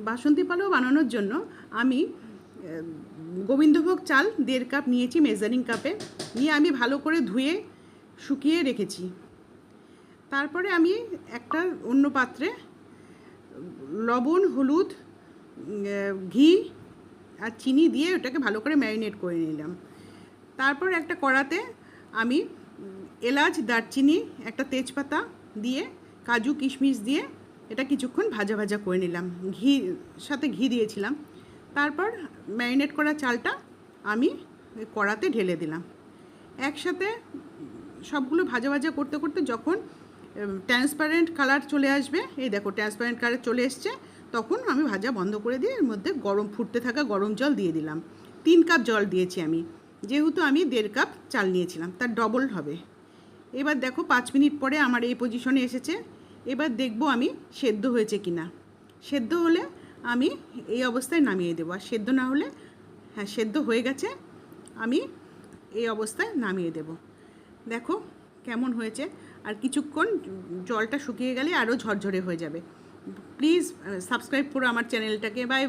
বাসন্তী পোলাও বানানোর জন্য আমি গোবিন্দভোগ চাল 1.5 কাপ নিয়েছি মেজারিং কাপে, নিয়ে আমি ভালো করে ধুয়ে শুকিয়ে রেখেছি। তারপরে আমি একটা অন্য পাত্রে লবণ, হলুদ, ঘি আর চিনি দিয়ে ওটাকে ভালো করে ম্যারিনেট করে নিলাম। তারপর একটা কড়াতে আমি এলাচ, দারচিনি, একটা তেজপাতা দিয়ে কাজু কিশমিশ দিয়ে এটা কিছুক্ষণ ভাজা ভাজা করে নিলাম, সাথে ঘি দিয়েছিলাম। তারপর ম্যারিনেট করা চালটা আমি কড়াতে ঢেলে দিলাম। একসাথে সবগুলো ভাজা ভাজা করতে করতে যখন ট্রান্সপারেন্ট কালার চলে আসবে, এই দেখো ট্রান্সপারেন্ট কালার চলে এসছে, তখন আমি ভাজা বন্ধ করে দিয়ে এর মধ্যে ফুটতে থাকা গরম জল দিয়ে দিলাম। 3 কাপ জল দিয়েছি আমি, যেহেতু আমি 1.5 কাপ চাল নিয়েছিলাম, তার ডবল হবে। এবার দেখো 5 মিনিট পরে আমার এই পজিশনে এসেছে। এবার দেখব আমি সেদ্ধ হয়েছে কি না। সেদ্ধ হলে আমি এই অবস্থায় নামিয়ে দেবো, আর সেদ্ধ না হলে, হ্যাঁ সেদ্ধ হয়ে গেছে, আমি এই অবস্থায় নামিয়ে দেব। দেখো কেমন হয়েছে, আর কিছুক্ষণ জলটা শুকিয়ে গেলে আরও ঝরঝরে হয়ে যাবে। প্লিজ সাবস্ক্রাইব করো আমার চ্যানেলটাকে। বাই।